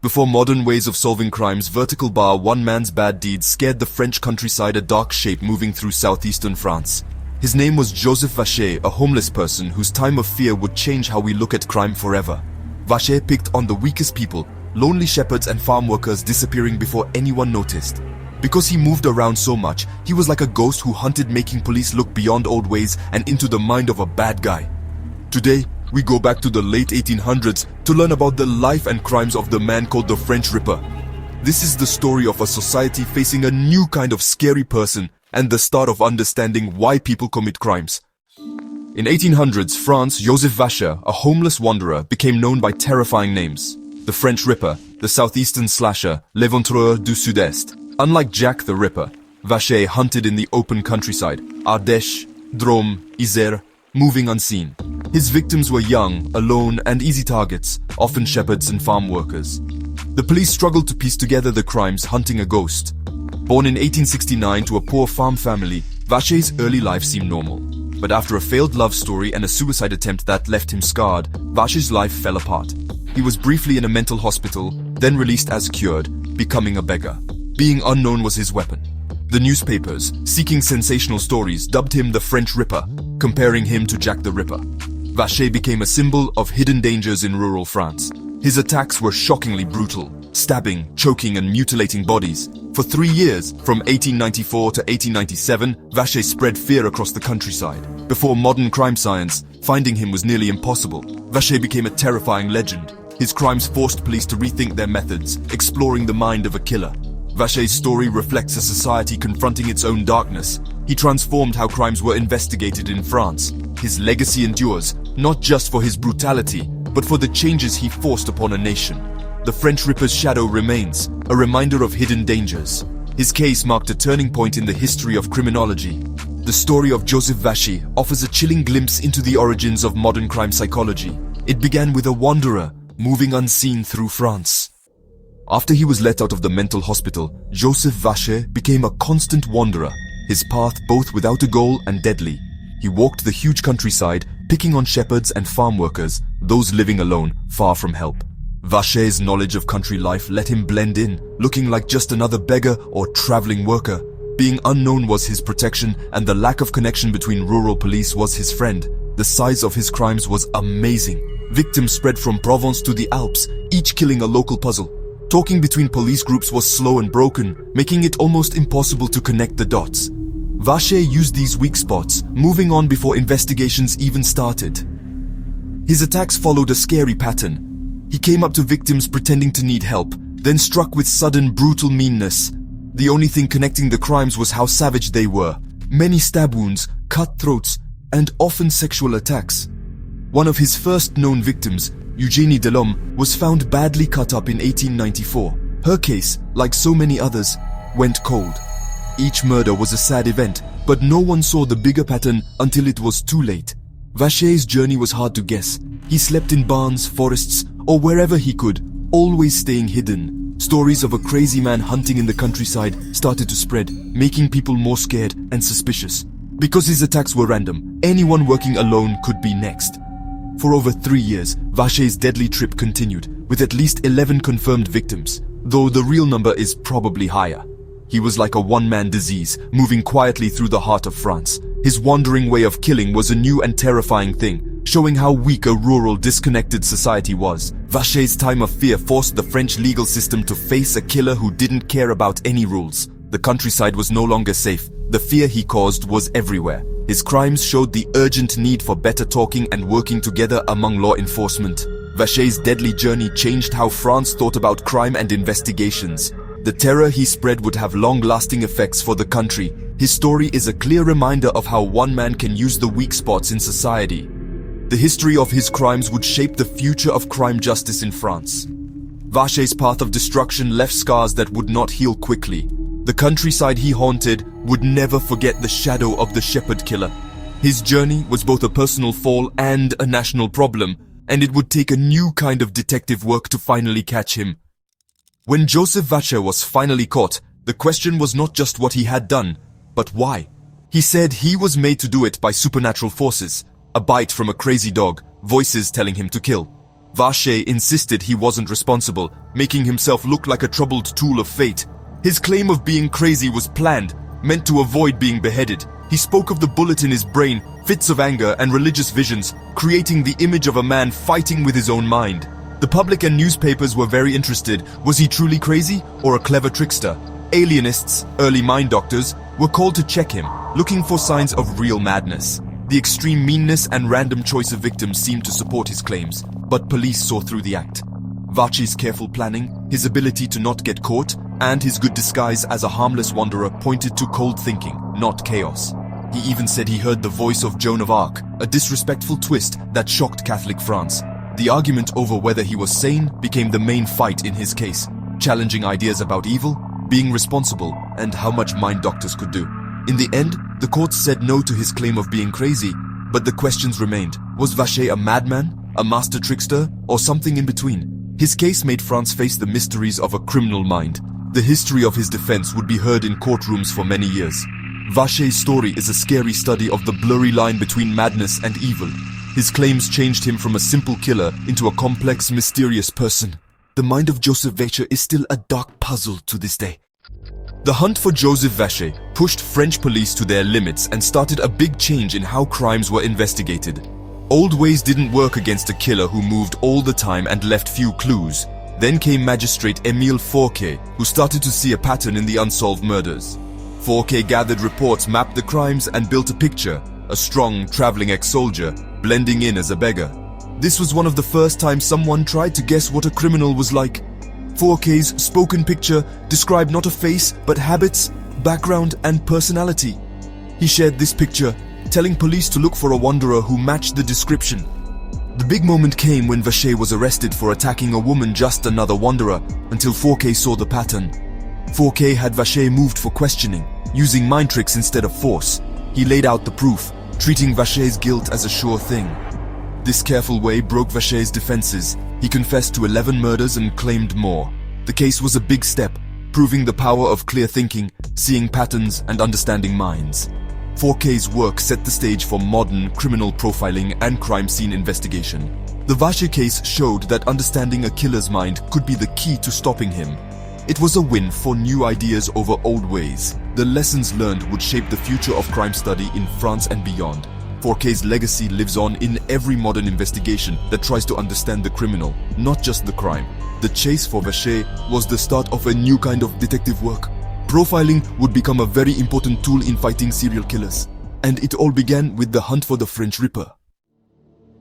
Before modern ways of solving crimes, vertical bar, one man's bad deeds scared the French countryside, a dark shape moving through southeastern France. His name was Joseph Vacher, a homeless person whose time of fear would change how we look at crime forever. Vacher picked on the weakest people, lonely shepherds and farm workers disappearing before anyone noticed. Because he moved around so much, he was like a ghost who hunted, making police look beyond old ways and into the mind of a bad guy. Today, we go back to the late 1800s to learn about the life and crimes of the man called the French Ripper. This is the story of a society facing a new kind of scary person and the start of understanding why people commit crimes. In 1800s France, Joseph Vacher, a homeless wanderer, became known by terrifying names. The French Ripper, the Southeastern Slasher, L'Éventreur du Sud-Est. Unlike Jack the Ripper, Vacher hunted in the open countryside, Ardèche, Drôme, Isère, moving unseen. His victims were young, alone, and easy targets, often shepherds and farm workers. The police struggled to piece together the crimes, hunting a ghost. Born in 1869 to a poor farm family, Vacher's early life seemed normal. But after a failed love story and a suicide attempt that left him scarred, Vacher's life fell apart. He was briefly in a mental hospital, then released as cured, becoming a beggar. Being unknown was his weapon. The newspapers, seeking sensational stories, dubbed him the French Ripper, comparing him to Jack the Ripper. Vacher became a symbol of hidden dangers in rural France. His attacks were shockingly brutal, stabbing, choking, and mutilating bodies. For 3 years, from 1894 to 1897, Vacher spread fear across the countryside. Before modern crime science, finding him was nearly impossible. Vacher became a terrifying legend. His crimes forced police to rethink their methods, exploring the mind of a killer. Vacher's story reflects a society confronting its own darkness. He transformed how crimes were investigated in France. His legacy endures, not just for his brutality, but for the changes he forced upon a nation. The French Ripper's shadow remains, a reminder of hidden dangers. His case marked a turning point in the history of criminology. The story of Joseph Vacher offers a chilling glimpse into the origins of modern crime psychology. It began with a wanderer, moving unseen through France. After he was let out of the mental hospital, Joseph Vacher became a constant wanderer, his path both without a goal and deadly. He walked the huge countryside, picking on shepherds and farm workers, those living alone, far from help. Vacher's knowledge of country life let him blend in, looking like just another beggar or traveling worker. Being unknown was his protection, and the lack of connection between rural police was his friend. The size of his crimes was amazing. Victims spread from Provence to the Alps, each killing a local puzzle. Talking between police groups was slow and broken, making it almost impossible to connect the dots. Vacher used these weak spots, moving on before investigations even started. His attacks followed a scary pattern. He came up to victims pretending to need help, then struck with sudden, brutal meanness. The only thing connecting the crimes was how savage they were. Many stab wounds, cut throats, and often sexual attacks. One of his first known victims, Eugénie Delhomme, was found badly cut up in 1894. Her case, like so many others, went cold. Each murder was a sad event, but no one saw the bigger pattern until it was too late. Vacher's journey was hard to guess. He slept in barns, forests, or wherever he could, always staying hidden. Stories of a crazy man hunting in the countryside started to spread, making people more scared and suspicious. Because his attacks were random, anyone working alone could be next. For over 3 years, Vacher's deadly trip continued, with at least 11 confirmed victims, though the real number is probably higher. He was like a one-man disease, moving quietly through the heart of France. His wandering way of killing was a new and terrifying thing, showing how weak a rural, disconnected society was. Vacher's time of fear forced the French legal system to face a killer who didn't care about any rules. The countryside was no longer safe. The fear he caused was everywhere. His crimes showed the urgent need for better talking and working together among law enforcement. Vacher's deadly journey changed how France thought about crime and investigations. The terror he spread would have long-lasting effects for the country. His story is a clear reminder of how one man can use the weak spots in society. The history of his crimes would shape the future of crime justice in France. Vacher's path of destruction left scars that would not heal quickly. The countryside he haunted would never forget the shadow of the shepherd killer. His journey was both a personal fall and a national problem, and it would take a new kind of detective work to finally catch him. When Joseph Vacher was finally caught, the question was not just what he had done, but why. He said he was made to do it by supernatural forces, a bite from a crazy dog, voices telling him to kill. Vacher insisted he wasn't responsible, making himself look like a troubled tool of fate. His claim of being crazy was planned, meant to avoid being beheaded. He spoke of the bullet in his brain, fits of anger and religious visions, creating the image of a man fighting with his own mind. The public and newspapers were very interested. Was he truly crazy or a clever trickster? Alienists, early mind doctors, were called to check him, looking for signs of real madness. The extreme meanness and random choice of victims seemed to support his claims, but police saw through the act. Vacher's careful planning, his ability to not get caught, and his good disguise as a harmless wanderer pointed to cold thinking, not chaos. He even said he heard the voice of Joan of Arc, a disrespectful twist that shocked Catholic France. The argument over whether he was sane became the main fight in his case, challenging ideas about evil, being responsible, and how much mind doctors could do. In the end, the courts said no to his claim of being crazy, but the questions remained. Was Vacher a madman, a master trickster, or something in between? His case made France face the mysteries of a criminal mind. The history of his defense would be heard in courtrooms for many years. Vacher's story is a scary study of the blurry line between madness and evil. His claims changed him from a simple killer into a complex, mysterious person. The mind of Joseph Vacher is still a dark puzzle to this day. The hunt for Joseph Vacher pushed French police to their limits and started a big change in how crimes were investigated. Old ways didn't work against a killer who moved all the time and left few clues. Then came magistrate Émile Vacher, who started to see a pattern in the unsolved murders. Vacher gathered reports, mapped the crimes, and built a picture, a strong, traveling ex-soldier, blending in as a beggar. This was one of the first times someone tried to guess what a criminal was like. Vacher's spoken picture described not a face, but habits, background, and personality. He shared this picture, telling police to look for a wanderer who matched the description. The big moment came when Vacher was arrested for attacking a woman, just another wanderer, until Vacher saw the pattern. Vacher had Vacher moved for questioning, using mind tricks instead of force. He laid out the proof, treating Vacher's guilt as a sure thing. This careful way broke Vacher's defenses. He confessed to 11 murders and claimed more. The case was a big step, proving the power of clear thinking, seeing patterns, and understanding minds. Vacher's work set the stage for modern criminal profiling and crime scene investigation. The Vacher case showed that understanding a killer's mind could be the key to stopping him. It was a win for new ideas over old ways. The lessons learned would shape the future of crime study in France and beyond. Vacher's legacy lives on in every modern investigation that tries to understand the criminal, not just the crime. The chase for Vacher was the start of a new kind of detective work. Profiling would become a very important tool in fighting serial killers. And it all began with the hunt for the French Ripper.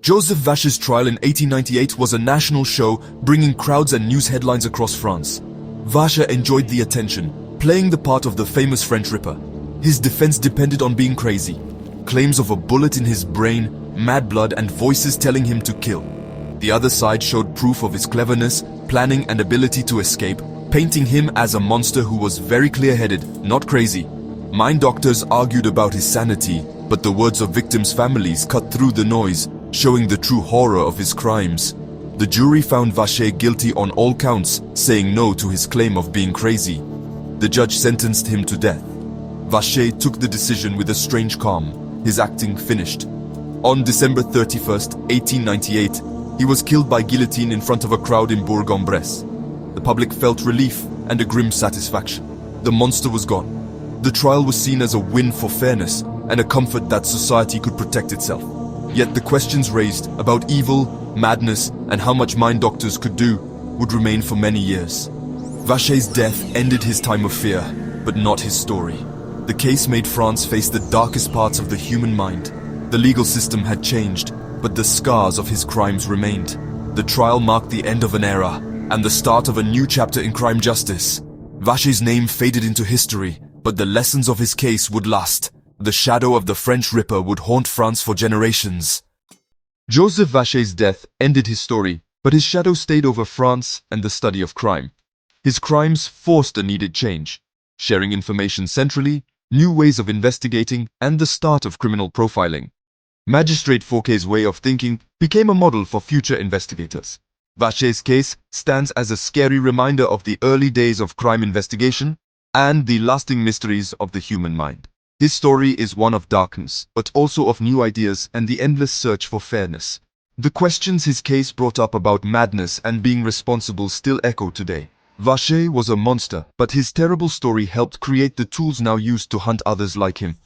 Joseph Vacher's trial in 1898 was a national show, bringing crowds and news headlines across France. Vacher enjoyed the attention, playing the part of the famous French Ripper. His defense depended on being crazy. Claims of a bullet in his brain, mad blood, and voices telling him to kill. The other side showed proof of his cleverness, planning, and ability to escape, painting him as a monster who was very clear-headed, not crazy. Mind doctors argued about his sanity, but the words of victims' families cut through the noise, showing the true horror of his crimes. The jury found Vacher guilty on all counts, saying no to his claim of being crazy. The judge sentenced him to death. Vacher took the decision with a strange calm, his acting finished. On December 31st, 1898, he was killed by guillotine in front of a crowd in Bourg-en-Bresse. The public felt relief and a grim satisfaction. The monster was gone. The trial was seen as a win for fairness and a comfort that society could protect itself. Yet the questions raised about evil, madness, and how much mind doctors could do would remain for many years. Vacher's death ended his time of fear, but not his story. The case made France face the darkest parts of the human mind. The legal system had changed, but the scars of his crimes remained. The trial marked the end of an era and the start of a new chapter in crime justice. Vacher's name faded into history, but the lessons of his case would last. The shadow of the French Ripper would haunt France for generations. Joseph Vacher's death ended his story, but his shadow stayed over France and the study of crime. His crimes forced a needed change, sharing information centrally, new ways of investigating, and the start of criminal profiling. Magistrate Vacher's way of thinking became a model for future investigators. Vacher's case stands as a scary reminder of the early days of crime investigation and the lasting mysteries of the human mind. His story is one of darkness, but also of new ideas and the endless search for fairness. The questions his case brought up about madness and being responsible still echo today. Vacher was a monster, but his terrible story helped create the tools now used to hunt others like him.